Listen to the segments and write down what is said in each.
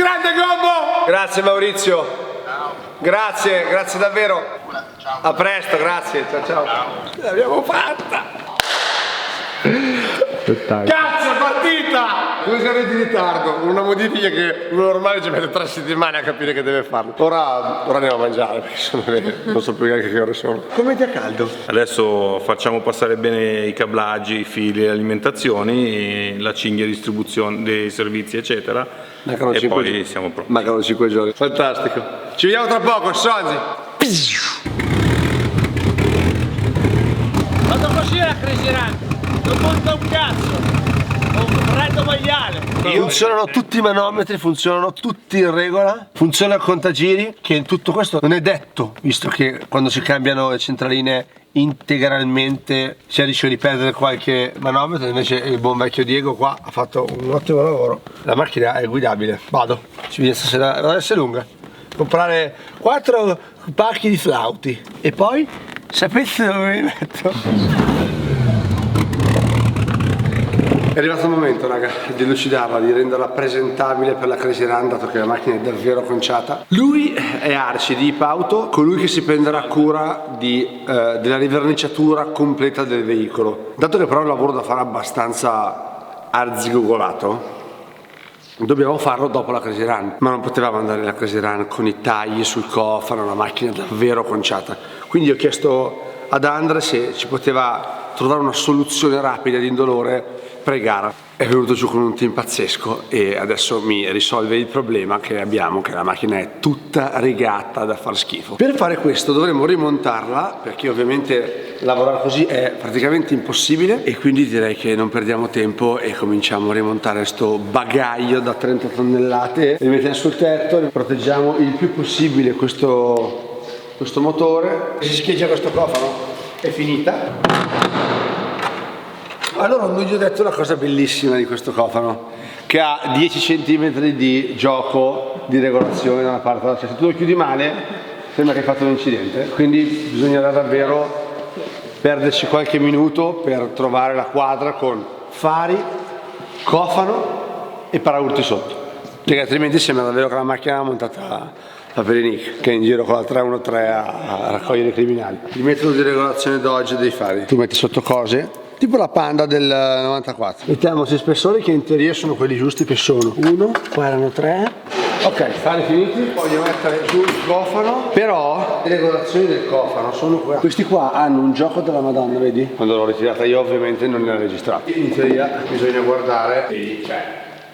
Grande Gobbo! Grazie Maurizio. Ciao. Grazie davvero. Ciao. A presto, grazie. Ciao. L'abbiamo fatta. Cazzo, partita! 2 giorni di ritardo, una modifica che uno normale ci mette 3 settimane a capire che deve farlo. Ora andiamo a mangiare perché non so più neanche che ore sono. Come ti è caldo? Adesso facciamo passare bene i cablaggi, i fili, le alimentazioni, la cinghia di distribuzione dei servizi eccetera. Mancano e 5 poi giorni. siamo pronti. Mancano 5 giorni. Fantastico. Ci vediamo tra poco, Sonzi. Quando così la Crazy Run non monta un cazzo. Un freddo maiale. Funzionano tutti i manometri, funzionano tutti in regola, funziona il contagiri, che in tutto questo non è detto, visto che quando si cambiano le centraline integralmente si rischia di perdere qualche manometro, invece il buon vecchio Diego qua ha fatto un ottimo lavoro. La macchina è guidabile, vado, ci vediamo stasera, deve essere lunga. Comprare 4 pacchi di flauti e poi sapete dove mi metto? È arrivato il momento, raga, di lucidarla, di renderla presentabile per la Crazy Run, dato che la macchina è davvero conciata. Lui è Arci di Ipauto, colui che si prenderà cura della riverniciatura completa del veicolo. Dato che però è un lavoro da fare abbastanza arzigogolato, dobbiamo farlo dopo la Crazy Run, ma non potevamo andare alla Crazy Run con i tagli sul cofano, la macchina davvero conciata. Quindi ho chiesto ad Andre se ci poteva trovare una soluzione rapida di indolore pre-gara. È venuto giù con un team pazzesco e adesso mi risolve il problema che abbiamo, che la macchina è tutta rigata da far schifo. Per fare questo dovremo rimontarla, perché ovviamente lavorare così è praticamente impossibile, e quindi direi che non perdiamo tempo e cominciamo a rimontare sto bagaglio da 30 tonnellate, rimettiamo sul tetto, proteggiamo il più possibile questo motore. Si scheggia questo cofano, è finita. Allora non gli ho detto una cosa bellissima di questo cofano, che ha 10 cm di gioco di regolazione da una parte all'altra. Cioè, se tu lo chiudi male sembra che hai fatto un incidente, quindi bisognerà davvero perderci qualche minuto per trovare la quadra con fari, cofano e paraurti sotto, perché altrimenti sembra davvero che la macchina è montata da Perinic, che è in giro con la 313 a raccogliere i criminali. Il metodo di regolazione Dodge dei fari: tu metti sotto cose tipo la Panda del 94, mettiamo questi spessori che in teoria sono quelli giusti, che sono 1, qua erano 3, ok, fari finiti. Voglio mettere giù il cofano, però le regolazioni del cofano sono qua. Questi qua hanno un gioco della Madonna, vedi? Quando l'ho ritirata io ovviamente non li ho registrati. In teoria bisogna guardare, vedi, cioè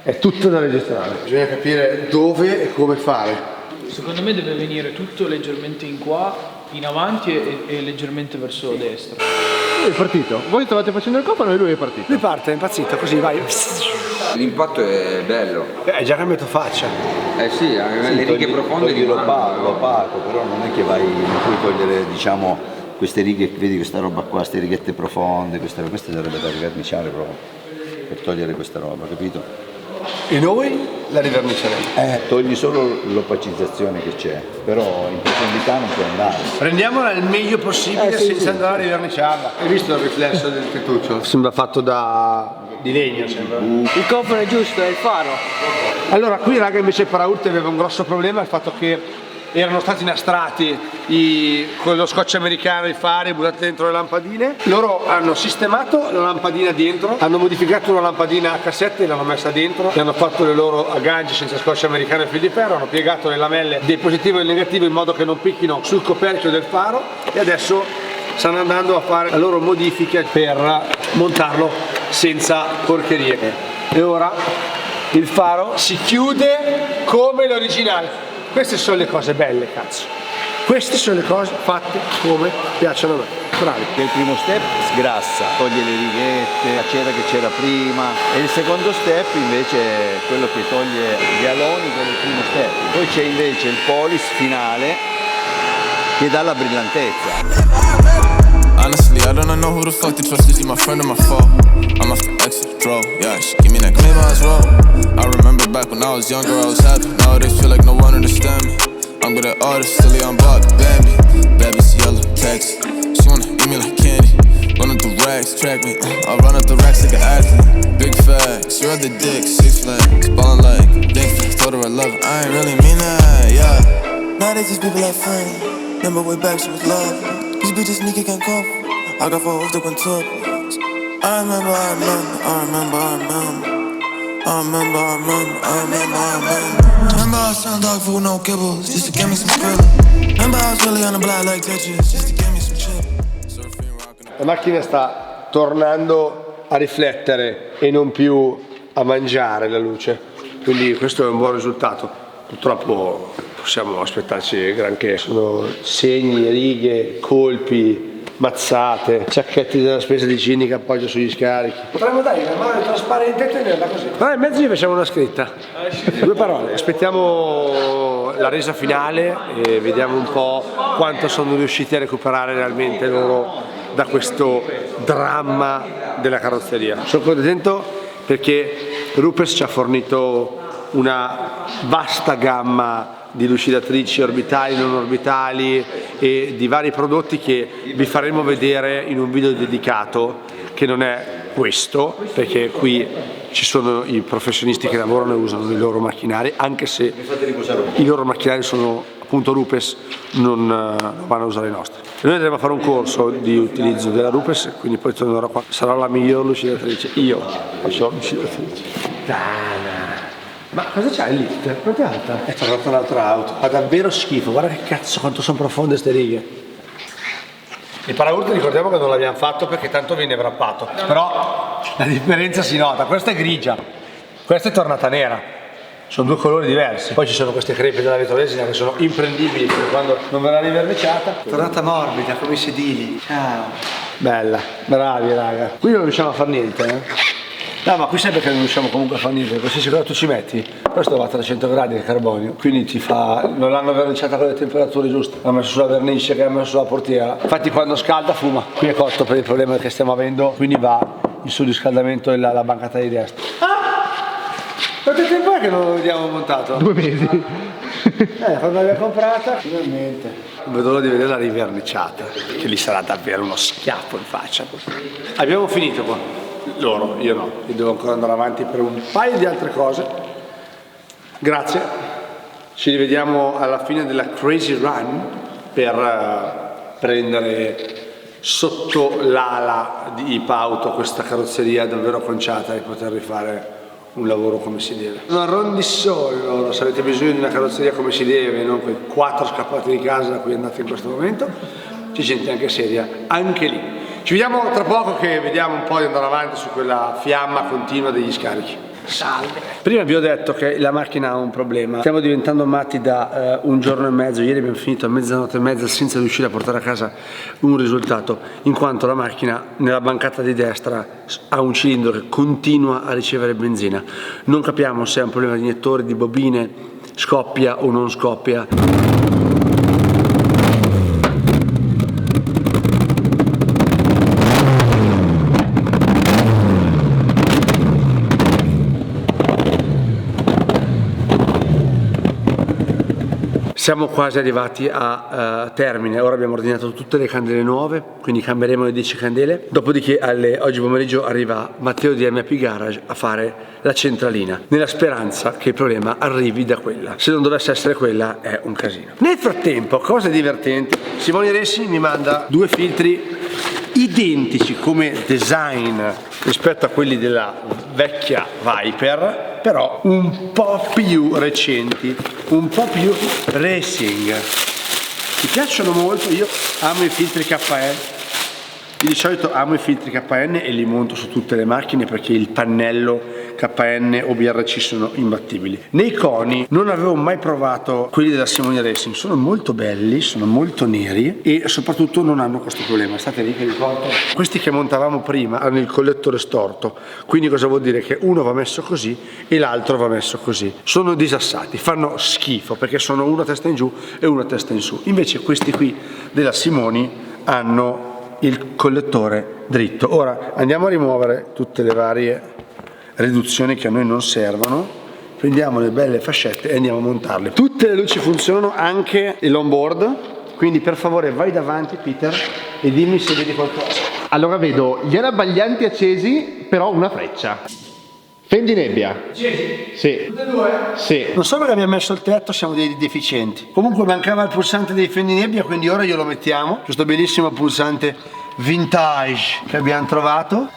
è tutto da registrare, bisogna capire dove e come fare. Secondo me deve venire tutto leggermente in qua, in avanti e leggermente verso destra. Lui è partito, voi stavate facendo il cofano e lui è partito. Lui parte, è impazzito, così vai. L'impatto è bello. È già cambiato faccia. Eh sì, le righe profonde togli l'opaco, però non è che non puoi togliere, diciamo, queste righe, vedi questa roba qua, queste righette profonde, queste sarebbe da riverniciare proprio, per togliere questa roba, capito? E noi la riverniciaremo. Togli solo l'opacizzazione che c'è, però in profondità non puoi andare. Rendiamola il meglio possibile senza andare a riverniciarla. Hai visto il riflesso del tettuccio? Sembra fatto di legno, sembra. Il cofano è giusto, è il faro. Allora qui raga invece il paraurti aveva un grosso problema, il fatto che erano stati inastratti con lo scotch americano i fari buttati dentro le lampadine. Loro hanno sistemato la lampadina dentro, hanno modificato una lampadina a cassette e l'hanno messa dentro, e hanno fatto le loro agganci senza scotch americano e fil di ferro, hanno piegato le lamelle del positivo e del negativo in modo che non picchino sul coperchio del faro, e adesso stanno andando a fare la loro modifica per montarlo senza porcherie. E ora il faro si chiude come l'originale. Queste sono le cose belle, cazzo. Queste sono le cose fatte come piacciono a me. Bravi. Il primo step sgrassa, toglie le righette, la cera che c'era prima, e il secondo step invece è quello che toglie gli aloni del primo step. Poi c'è invece il polish finale che dà la brillantezza. Honestly, I don't know who the fuck to trust. Is she my friend or my foe? I'm my exit, bro. Yeah, she give me that claim I was roll. I remember back when I was younger, I was happy. Nowadays feel like no one understand me. I'm good at artists, silly on block, Bambi. Baby's yellow, text. She wanna eat me like candy. Running through racks, track me. I run up the racks like an athlete. Big facts, you're the dick, 6 flags. Ballin' like Dink, told her I love. I ain't really mean that, yeah. Now they just people like fun. Remember way back she was love. These bitches nigga can't cope. I got 4 off the control. I remember. Remember I was selling dog food, no kibbles, just to get me some skrilla. Remember I was really on the block like Tetris, just to get me some chip. La macchina sta tornando a riflettere e non più a mangiare la luce, quindi questo è un buon risultato. Purtroppo possiamo aspettarci granché, sono segni, righe, colpi, mazzate, sacchetti della spesa di Ginny che appoggio sugli scarichi. Potremmo dare una mano trasparente e tenerla così. Però in mezzo gli facciamo una scritta, 2 parole. Aspettiamo la resa finale e vediamo un po' quanto sono riusciti a recuperare realmente loro da questo dramma della carrozzeria. Sono contento perché Rupes ci ha fornito una vasta gamma di lucidatrici orbitali, non orbitali e di vari prodotti che vi faremo vedere in un video dedicato, che non è questo, perché qui ci sono i professionisti che lavorano e usano i loro macchinari, anche se i loro macchinari sono appunto Rupes, non vanno a usare i nostri. E noi andremo a fare un corso di utilizzo della Rupes, quindi poi tornerò qua. Sarà la miglior lucidatrice. Io faccio lucidatrice. Dana. Ma cosa c'ha il lift? Quanto è alta? È tornata un'altra auto. Fa davvero schifo, guarda che cazzo quanto sono profonde ste righe. Il paraurti ricordiamo che non l'abbiamo fatto perché tanto viene wrappato. Però la differenza si nota, questa è grigia, questa è tornata nera. Sono 2 colori diversi. Poi ci sono queste crepe della vetroresina che sono imprendibili perché quando non verrà riverniciata. Tornata morbida come i sedili. Ciao. Bella, bravi raga. Qui non riusciamo a fare niente, No, ma qui sai perché non riusciamo comunque a fare niente, qualsiasi cosa tu ci metti, questo va a 300 gradi di carbonio, quindi ti fa, non l'hanno verniciata con le temperature giuste, l'hanno messo sulla vernice che hanno messo sulla portiera, infatti quando scalda fuma, qui è cotto per il problema che stiamo avendo, quindi va il surriscaldamento e la bancata di destra. Quanto tempo è che non lo vediamo montato? 2 mesi. Quando l'abbiamo comprata, finalmente. Non vedo l'ora di vedere la riverniciata, che lì sarà davvero uno schiaffo in faccia. Abbiamo finito qua. Loro, io no, io devo ancora andare avanti per un paio di altre cose. Grazie, ci rivediamo alla fine della Crazy Run per prendere sotto l'ala di Ipauto questa carrozzeria davvero conciata e poter rifare un lavoro come si deve. Non rondi solo, se avete bisogno di una carrozzeria come si deve, non quei 4 scappati di casa da cui andate in questo momento, c'è gente anche seria, anche lì. Ci vediamo tra poco che vediamo un po' di andare avanti su quella fiamma continua degli scarichi. Salve! Prima vi ho detto che la macchina ha un problema. Stiamo diventando matti da 1 giorno e mezzo. Ieri abbiamo finito a mezzanotte e mezza senza riuscire a portare a casa un risultato, in quanto la macchina nella bancata di destra ha un cilindro che continua a ricevere benzina. Non capiamo se è un problema di iniettori, di bobine, scoppia o non scoppia. Siamo quasi arrivati a termine, ora abbiamo ordinato tutte le candele nuove, quindi cambieremo le 10 candele, dopodiché oggi pomeriggio arriva Matteo di MAP Garage a fare la centralina, nella speranza che il problema arrivi da quella. Se non dovesse essere quella è un casino. Nel frattempo, cose divertenti, Simone Racing mi manda 2 filtri identici come design rispetto a quelli della vecchia Viper, però un po' più recenti, un po' più racing. Mi piacciono molto, io amo i filtri KN. Io di solito amo i filtri KN e li monto su tutte le macchine perché il pannello KN o BRC sono imbattibili. Nei coni non avevo mai provato quelli della Simone Racing, sono molto belli, sono molto neri e soprattutto non hanno questo problema. State lì che vi porto. Questi che montavamo prima hanno il collettore storto, quindi cosa vuol dire? Che uno va messo così e l'altro va messo così. Sono disassati, fanno schifo perché sono una testa in giù e una testa in su. Invece questi qui della Simoni hanno il collettore dritto. Ora andiamo a rimuovere tutte le varie riduzioni che a noi non servono, prendiamo le belle fascette e andiamo a montarle. Tutte le luci funzionano, anche l'onboard, quindi per favore vai davanti Peter e dimmi se vedi qualcosa. Allora vedo gli anabaglianti accesi, però una freccia. Fendi nebbia. Sì. Tutte e due? Sì. Non so perché abbiamo messo il tetto, siamo dei deficienti. Comunque mancava il pulsante dei fendinebbia, quindi ora glielo mettiamo. Questo bellissimo pulsante vintage che abbiamo trovato.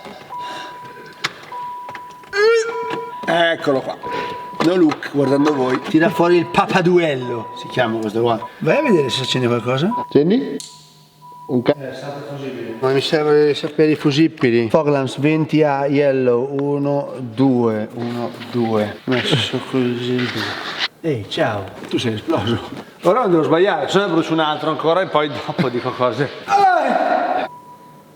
Eccolo qua. No look, guardando voi. Tira fuori il papaduello, si chiama questo qua. Vai a vedere se accende qualcosa. Accendi? Un Ma mi serve sapere i fusibili. Foglands 20A yellow 1, 2, 1, 2. Messo così. Ehi, ciao. Tu sei esploso. Ora non devo sbagliare, se no ne brucio un altro ancora e poi dopo dico cose.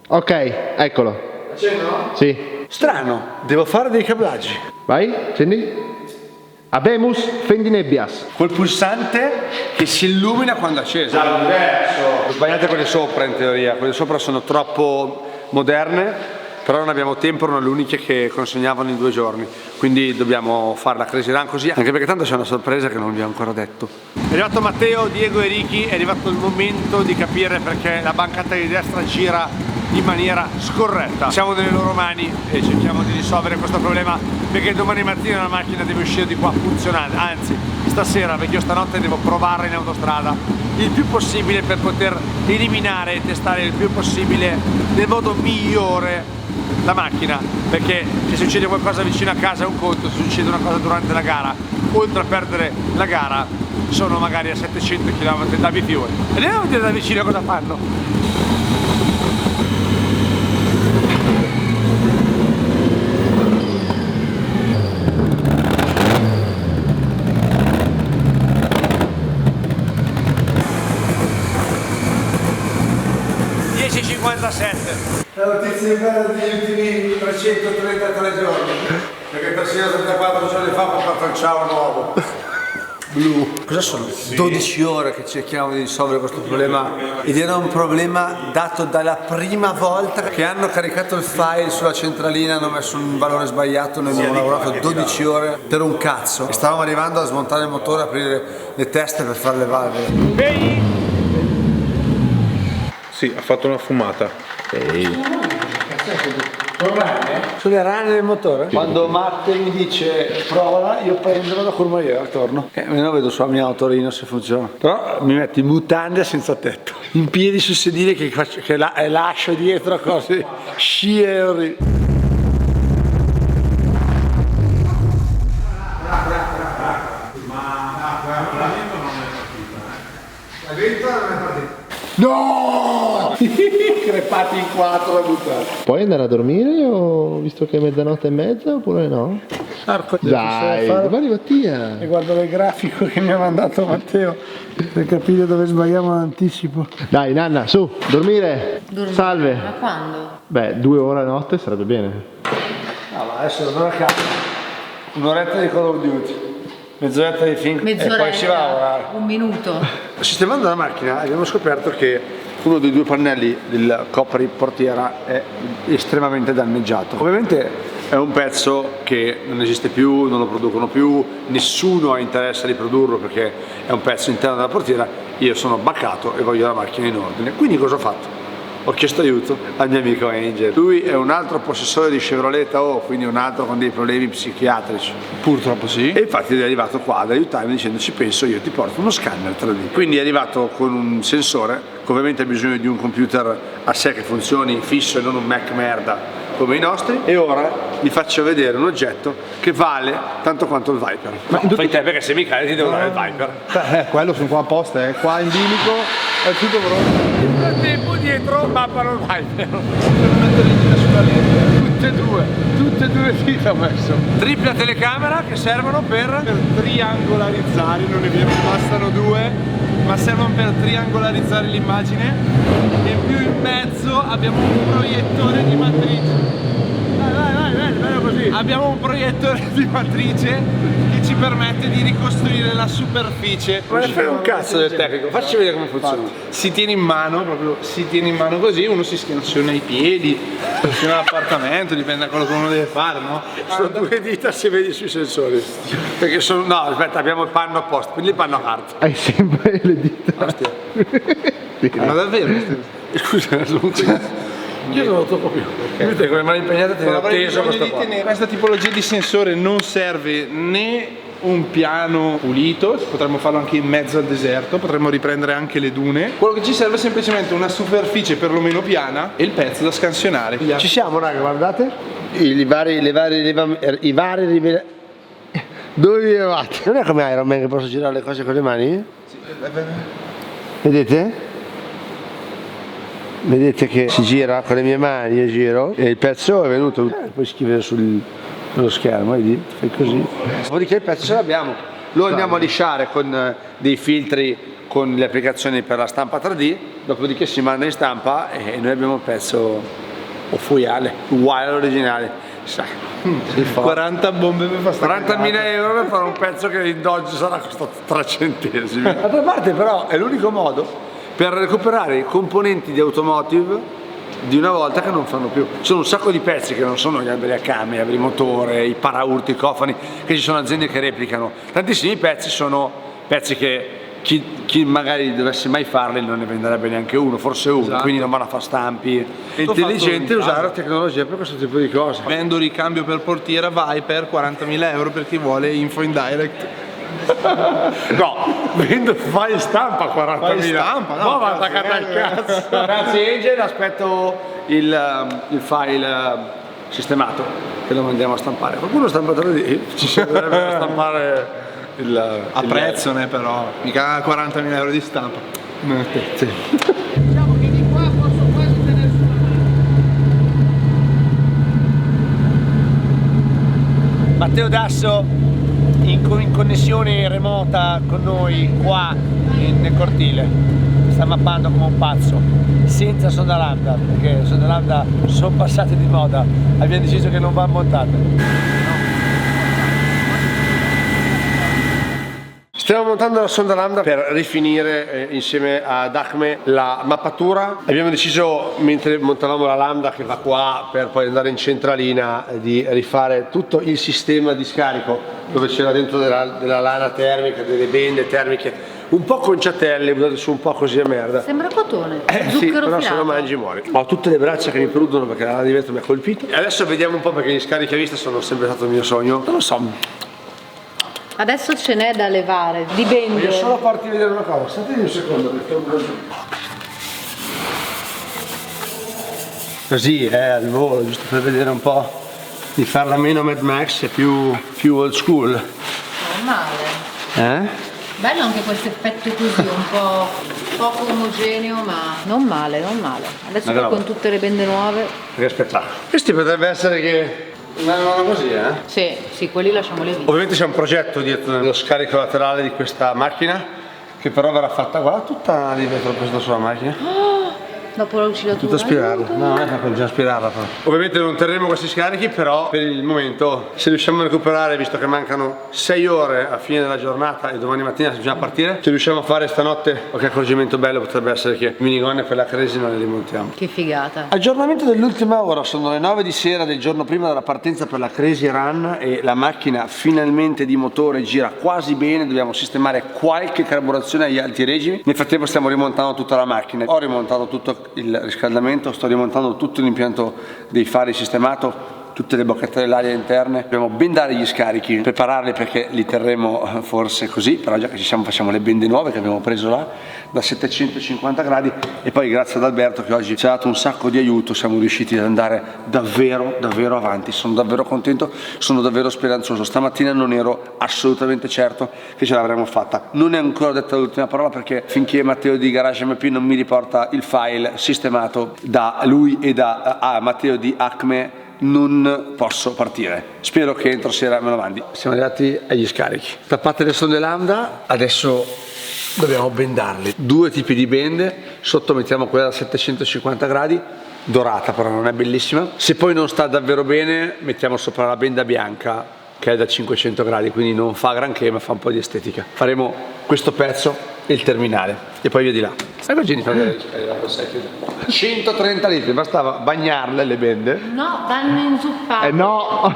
Ok, eccolo. Accendo? Sì. Strano, devo fare dei cablaggi. Vai, accendi. Abemus fendinebbias. Quel pulsante che si illumina quando è acceso. Ho sbagliato quelle sopra in teoria, quelle sopra sono troppo moderne, però non abbiamo tempo, erano le uniche che consegnavano in 2 giorni, quindi dobbiamo fare la Crazy Run così, anche perché tanto c'è una sorpresa che non vi ho ancora detto. È arrivato Matteo, Diego e Ricky, è arrivato il momento di capire perché la bancata di destra gira in maniera scorretta. Siamo nelle loro mani e cerchiamo di risolvere questo problema, perché domani mattina la macchina deve uscire di qua funzionante, anzi stasera, perché io stanotte devo provare in autostrada il più possibile per poter eliminare e testare il più possibile nel modo migliore la macchina, perché se succede qualcosa vicino a casa è un conto, se succede una cosa durante la gara, oltre a perdere la gara sono magari a 700 km da Bifiore. E andiamo a vedere da vicino cosa fanno. La notizia bella degli ultimi 333 giorni, perché 334 giorni fa ho fatto il ciao nuovo. Blu. Cosa sono? 12 ore che cerchiamo di risolvere questo problema, ed era un problema dato dalla prima volta che hanno caricato il file sulla centralina, hanno messo un valore sbagliato, noi abbiamo lavorato 12 ore per un cazzo e stavamo arrivando a smontare il motore, aprire le teste per fare le valvole. Sì, ha fatto una fumata. Sulle rane del motore? Quando Matte mi dice provala, io prendo la curva torno. Almeno vedo sulla mia autorino se funziona. Però mi metto in mutande senza tetto, in piedi sul sedile che lascio dietro cose scieri. No! Crepati in 4 da buttare. Puoi andare a dormire o visto che è mezzanotte e mezza oppure no? Arco, Dai, vai Mattia. E guardo il grafico che mi ha mandato Matteo per capire dove sbagliamo l'anticipo. Dai Nanna, su, dormire. Salve. Ma quando? Beh, 2 ore a notte sarebbe bene. No, ma adesso non a caso. Un'oretta di Call of Duty, mezz'oretta di film e poi si va a lavorare. Un minuto. Sistemando la macchina abbiamo scoperto che uno dei 2 pannelli del copri portiera è estremamente danneggiato. Ovviamente è un pezzo che non esiste più, non lo producono più, nessuno ha interesse di produrlo perché è un pezzo interno della portiera. Io sono baccato e voglio la macchina in ordine. Quindi cosa ho fatto? Ho chiesto aiuto al mio amico Angel. Lui è un altro possessore di Chevrolet Tahoe, quindi un altro con dei problemi psichiatrici. Purtroppo sì. E infatti è arrivato qua ad aiutarmi dicendo ci penso io, ti porto uno scanner 3D. Quindi è arrivato con un sensore che ovviamente ha bisogno di un computer a sé che funzioni fisso e non un Mac merda come i nostri, e ora vi faccio vedere un oggetto che vale tanto quanto il Viper. Ma fai te, perché se mi cade ti devo dare il Viper. Quello sono qua apposta, è qua in bilico, è tutto pronto. Nel frattempo dietro mappano il Viper. Tutte e due le dita ho messo. Tripla telecamera che servono per triangolarizzare, non è vero, bastano 2, ma servono per triangolarizzare l'immagine. E più in mezzo abbiamo un proiettore di matrice. Vai, bello così. Abbiamo un proiettore di matrice che ci permette di ricostruire la superficie. Ma ne frega un cazzo del tecnico, facci vedere come funziona. Si tiene in mano, proprio si tiene in mano così, uno si schiena i piedi, funziona l'appartamento, dipende da quello che uno deve fare, no? Sono 2 dita se vedi sui sensori. Perché sono. No, aspetta, abbiamo il panno apposta, quindi il panno hard. Hai sempre le dita. Ostia. Ma davvero? Scusa, Io non lo tocco più. Vedete come mani impegnate tenere teso questo qua. Questa tipologia di sensore non serve né un piano pulito, potremmo farlo anche in mezzo al deserto, potremmo riprendere anche le dune. Quello che ci serve è semplicemente una superficie perlomeno piana e il pezzo da scansionare. Ci siamo raga, guardate. I vari dove vi levate? Non è come Iron Man che posso girare le cose con le mani? Sì, Vedete? Vedete che si gira con le mie mani, io giro e il pezzo è venuto. Puoi scrivere sullo schermo, vedi? Fai così. Dopodiché il pezzo ce l'abbiamo. Lo andiamo a lisciare con dei filtri con le applicazioni per la stampa 3D, dopodiché si manda in stampa e noi abbiamo il pezzo o fogliale, uguale all'originale. Sai, 40 bombe per fare 40.000 euro per fare un pezzo che in Dodge sarà costato 3 centesimi. D'altra parte però è l'unico modo per recuperare i componenti di automotive di una volta che non fanno più. Ci sono un sacco di pezzi che non sono gli alberi a cambio, gli alberi motore, i paraurti, i cofani, che ci sono aziende che replicano. Tantissimi pezzi sono pezzi che chi magari dovesse mai farli non ne venderebbe neanche uno, forse uno, esatto. Quindi non vanno a fare stampi. È intelligente usare la tecnologia per questo tipo di cose. Vendo ricambio per portiera Viper 40.000 euro per chi vuole info in direct. No, vendo file stampa 40.000. File stampa, no, va attaccata al cazzo. Grazie Angel, aspetto il file sistemato che lo mandiamo a stampare. Qualcuno stampa 3D? Ci servirebbe a stampare A prezzo ne però, mica 40.000 euro di stampa. Diciamo che di qua posso quasi tenere su. Matteo Dasso in connessione remota con noi qua nel cortile, sta mappando come un pazzo, senza sonda lambda, perché sonda lambda sono passate di moda, abbiamo deciso che non va montate. Stiamo montando la sonda lambda per rifinire insieme ad Acme la mappatura. Abbiamo deciso, mentre montavamo la lambda che va qua per poi andare in centralina, di rifare tutto il sistema di scarico dove c'era dentro della lana termica, delle bende termiche, un po' conciatelle, buttate su un po' così a merda. Sembra cotone, Sì, zucchero però filato. se lo mangi muori. Ho tutte le braccia che mi prudono perché la lana di vetro mi ha colpito. E adesso vediamo un po', perché gli scarichi a vista sono sempre stato il mio sogno. Non lo so. Adesso ce n'è da levare, di bende. Voglio solo farti vedere una cosa, state un secondo perché ho un così al volo, giusto per vedere un po', di farla meno Mad Max e più old school. Non male. Bello anche questo effetto così, un po' poco omogeneo, ma non male, non male. Adesso Ma con tutte le bende nuove. Che spettacolo. Questi potrebbe essere che vanno così, Sì, quelli lasciamoli lì. Ovviamente c'è un progetto dietro nello scarico laterale di questa macchina, che però verrà fatta, guarda, tutta di vetro questa sua macchina. Dopo la lucidatura. Tutto aspirarla, no, non è che bisogna aspirarla però. Ovviamente non terremo questi scarichi, però per il momento, se riusciamo a recuperare, visto che mancano 6 ore a fine della giornata e domani mattina bisogna partire, se riusciamo a fare stanotte, qualche accorgimento bello potrebbe essere che minigonne per la crisi non le rimontiamo. Che figata. Aggiornamento dell'ultima ora, sono le 9 di sera del giorno prima della partenza per la Crazy Run e la macchina finalmente di motore gira quasi bene, dobbiamo sistemare qualche carburazione agli alti regimi. Nel frattempo stiamo rimontando tutta la macchina, ho rimontato tutto il riscaldamento, sto rimontando tutto l'impianto dei fari sistemato, tutte le bocchette dell'aria interne, dobbiamo bendare gli scarichi, prepararli perché li terremo forse così, però già che ci siamo facciamo le bende nuove che abbiamo preso là da 750 gradi e poi grazie ad Alberto che oggi ci ha dato un sacco di aiuto siamo riusciti ad andare davvero avanti, sono davvero contento, sono davvero speranzoso. Stamattina non ero assolutamente certo che ce l'avremmo fatta, non è ancora detta l'ultima parola perché finché Matteo di Garage MP non mi riporta il file sistemato da lui e da Matteo di Acme non posso partire. Spero che entro sera me lo mandi. Siamo arrivati agli scarichi. Tappate le sonde lambda, adesso dobbiamo bendarli. 2 tipi di bende, sotto mettiamo quella da 750 gradi, dorata però non è bellissima. Se poi non sta davvero bene, mettiamo sopra la benda bianca che è da 500 gradi, quindi non fa granché ma fa un po' di estetica. Faremo questo pezzo e il terminale e poi via di là. Immagini quando 130 litri, bastava bagnarle le bende. No, vanno inzuppate. No!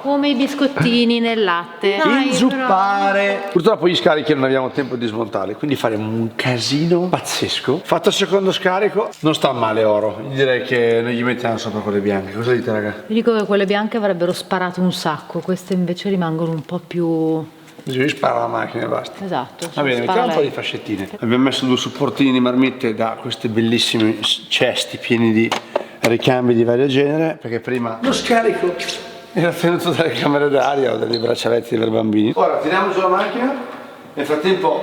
Come i biscottini nel latte. Dai, Inzuppare. Purtroppo gli scarichi non abbiamo tempo di smontarli, quindi faremo un casino pazzesco. Fatto il secondo scarico, non sta male oro. Direi che noi gli mettiamo sopra quelle bianche. Cosa dite, raga? Vi dico che quelle bianche avrebbero sparato un sacco, queste invece rimangono un po' più... Bisogna sparare la macchina e basta. Esatto. Va bene, mettiamo un po' di fascettine. Abbiamo messo 2 supportini di marmitte da questi bellissimi cesti pieni di ricambi di vario genere, perché prima lo scarico era tenuto dalle camere d'aria o dai braccialetti per bambini. Ora tiriamo giù la macchina. Nel frattempo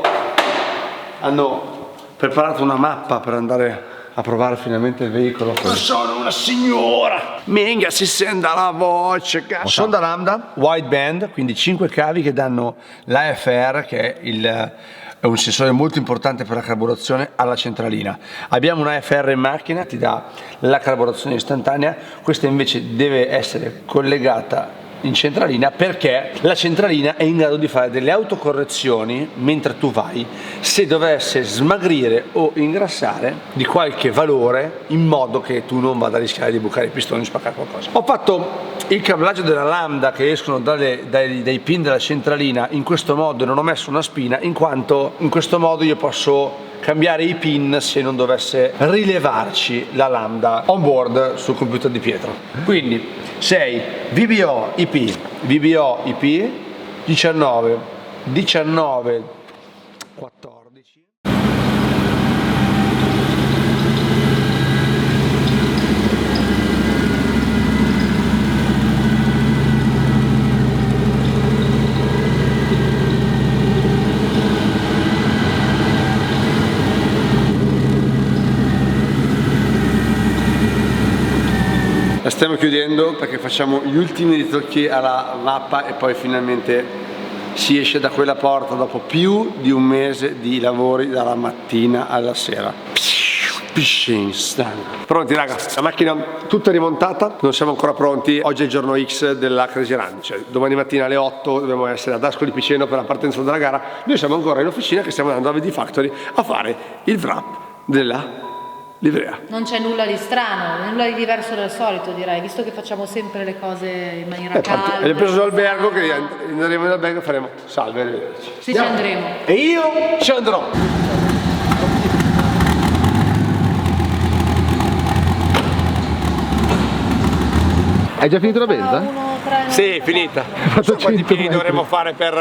hanno preparato una mappa per andare a provare finalmente il veicolo. Sono una signora! Minchia, si sente la voce, cazzo! Sonda lambda, wideband, quindi 5 cavi che danno l'AFR, che è un sensore molto importante per la carburazione alla centralina. Abbiamo un AFR in macchina, ti dà la carburazione istantanea, questa invece deve essere collegata in centralina perché la centralina è in grado di fare delle autocorrezioni mentre tu vai, se dovesse smagrire o ingrassare di qualche valore, in modo che tu non vada a rischiare di bucare i pistoni o spaccare qualcosa. Ho fatto il cablaggio della lambda che escono dai pin della centralina in questo modo, non ho messo una spina, in quanto in questo modo io posso cambiare i pin se non dovesse rilevarci la lambda on board sul computer di Pietro. Quindi 6 VBO IP 19 14. La stiamo chiudendo perché facciamo gli ultimi ritocchi alla mappa e poi finalmente si esce da quella porta dopo più di un mese di lavori dalla mattina alla sera. Pronti raga, la macchina tutta rimontata, non siamo ancora pronti, oggi è il giorno X della Crazy Run, cioè domani mattina alle 8 dobbiamo essere ad Ascoli Piceno per la partenza della gara. Noi siamo ancora in officina che stiamo andando a VD Factory a fare il wrap della livrea. Non c'è nulla di strano, nulla di diverso dal solito, direi, visto che facciamo sempre le cose in maniera calma. Abbiamo preso l'albergo, che andremo in albergo e faremo salve, arrivederci. Sì, ci andremo. E io ci andrò. Hai già finito la benza? Sì, finita. Non so quanti piedi dovremmo fare per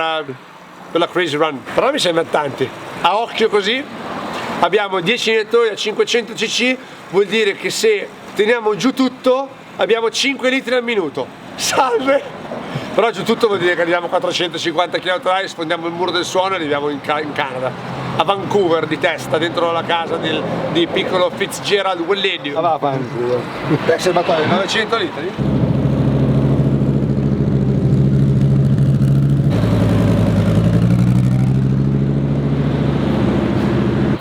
la Crazy Run, però mi sembra tanti. A occhio così abbiamo 10 iniettori a 500 cc, vuol dire che se teniamo giù tutto abbiamo 5 litri al minuto. Salve! Però giù tutto vuol dire che arriviamo a 450 km/h, sfondiamo il muro del suono e arriviamo in Canada. A Vancouver di testa, dentro la casa di piccolo Fitzgerald Welledio. Va Vancouver. Beh, serbatoio 900 litri?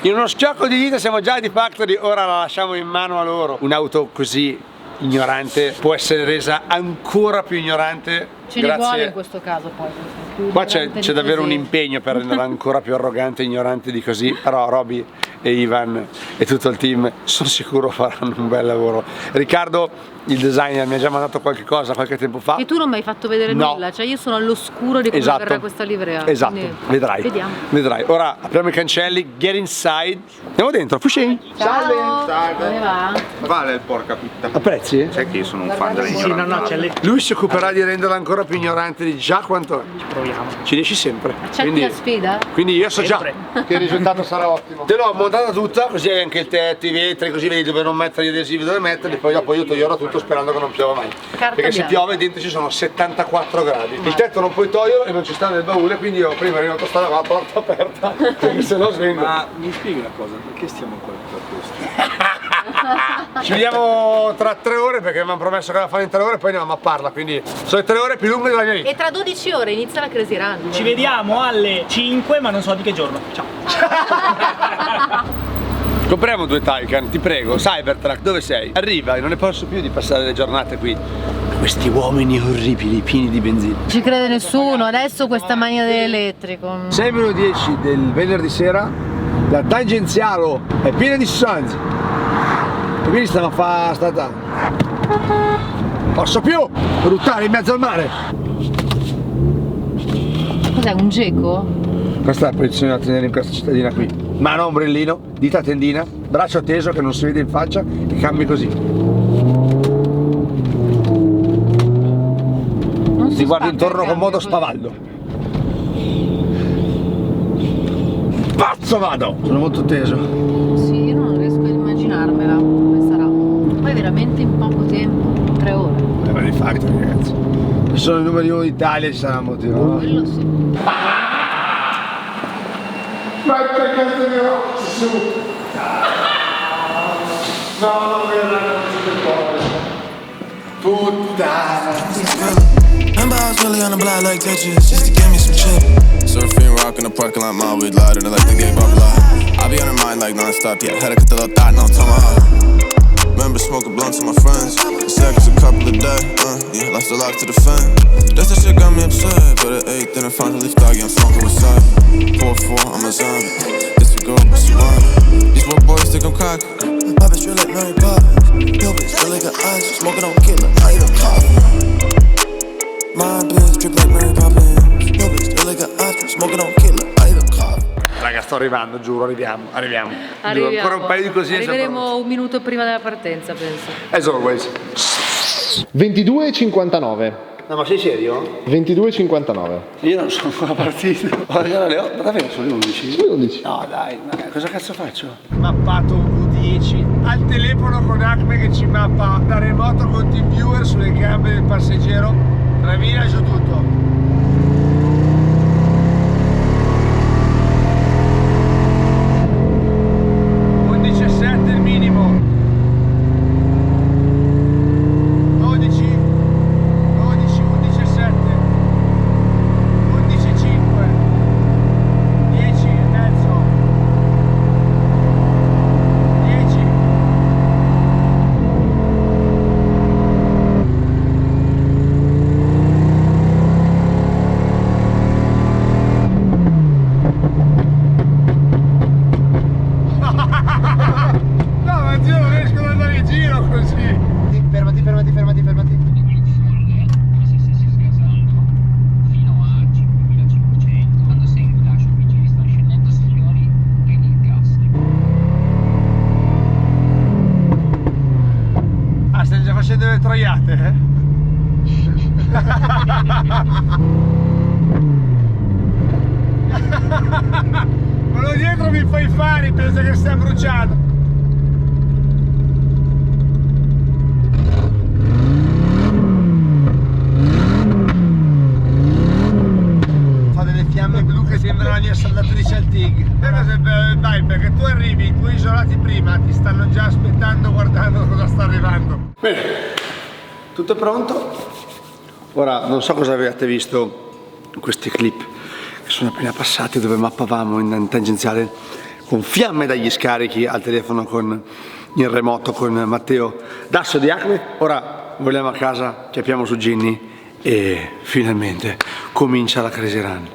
In uno schiocco di dita siamo già di Factory, ora la lasciamo in mano a loro. Un'auto così ignorante può essere resa ancora più ignorante. Ce ne vuole in questo caso poi. Qua c'è davvero un impegno per renderla ancora più arrogante e ignorante di così, però Roby e Ivan e tutto il team sono sicuro faranno un bel lavoro. Riccardo, il designer, mi ha già mandato qualche cosa qualche tempo fa. E tu non mi hai fatto vedere nulla, cioè io sono all'oscuro di come verrà questa livrea. Esatto, quindi... vedrai. Vediamo. Vedrai. Ora apriamo i cancelli, get inside. Andiamo dentro, Fushin. Ciao. Come va? Vale il porca puttana. Apprezzi? Sai che io sono un fan della ignoranza. Lui si occuperà di renderla ancora più ignorante di già quanto è. Ci proviamo. Ci riesci sempre. Accetti la sfida? Quindi io so già che il risultato sarà ottimo. Te l'ho montata tutta, così hai anche il tetto, i vetri, così vedi dove non mettere gli adesivi, dove metterli, poi dopo io toglierò tutto sperando che non piova mai. Perché se piove dentro ci sono 74 gradi. Il tetto non puoi toglierlo e non ci sta nel baule, quindi io prima ero in autostrada con la porta aperta, perché se no svendo. Ma mi spieghi una cosa, perché stiamo qua per questo? Ci vediamo tra 3 ore perché mi hanno promesso che la fanno in 3 ore e poi andiamo a Parla, quindi sono le 3 ore più lunghe della mia vita. E tra 12 ore inizia la Crazy Run. Ci vediamo alle 5, ma non so di che giorno. Ciao. Compriamo 2 Taycan, ti prego. Cybertruck, dove sei? Arriva, e non ne posso più di passare le giornate qui. Questi uomini orribili, pieni di benzina. Non ci crede nessuno, adesso questa mania dell'elettrico. 6:10 del venerdì sera, la tangenziale è piena di sonzi. E quindi stiamo a fare stata. Posso più! Ruttare in mezzo al mare! Cos'è, un geco? Questa è la posizione da tenere in questa cittadina qui. Mano a ombrellino, dita a tendina, braccio teso che non si vede in faccia e cambi così. Ti guardi intorno con modo spavaldo. Pazzo vado! Sono molto teso. Sì, io non riesco a immaginarmela come sarà. Poi veramente in poco tempo, 3 ore. Ma di fatto, ragazzi. Se sono i numeri 1 d'Italia ci sarà un motivo, no? Quello sì. Ma che cazzo di roccia su? No, non puttana. Remember I was really on the block like Tetris, just to give me some chip. Surfing, rock in the parking lot, my weed lighter, like the game blah blah. I be on her mind like non-stop, yeah. Had to cut the little thought, no tomahawk. Remember smoking blunts with my friends, seconds a couple of days, yeah, lost a lot to the fan. That's the shit got me upset, but at 8 then I finally start getting funky with side. 4-4, I'm a zombie, this a girl, but she want it. These little boys think I'm cocky, my bitch real like Mary Poppins. Yo bitch, feel like an ice, smoking on killer, I eat a coffee. My bitch drip like Mary Poppins. Yo bitch, feel like an ice, smoking on killer, I eat a coffee. Raga, sto arrivando, giuro, arriviamo. Arriviamo. Giuro, ancora un paio di cosine. Arriveremo un minuto prima della partenza, penso. As always. 22:59. No, ma sei serio? 22:59. Io non sono ancora partito. Guarda le 8, davvero sono le 11? Sono le 11. No dai, ma cosa cazzo faccio? Mappato un V10 al telefono con Acme che ci mappa da remoto con TeamViewer sulle gambe del passeggero. 3000 giù tutto. Il minimo 12 11 11 7 11 5 10 e mezzo 10 stai già facendo le troiate, eh? Quello dietro mi fai fare, pensa che stai bruciando. Fa delle fiamme blu che sembrano la mia saldatrice al TIG. Dai, perché tu arrivi, i tuoi isolati prima ti stanno già aspettando, guardando cosa sta arrivando. Bene, tutto è pronto. Ora non so cosa avete visto in questi clip che sono appena passati dove mappavamo in tangenziale con fiamme dagli scarichi al telefono in remoto con Matteo Dasso di Acme. Ora vogliamo a casa, chiappiamo su Ginny e finalmente comincia la Crazy Run.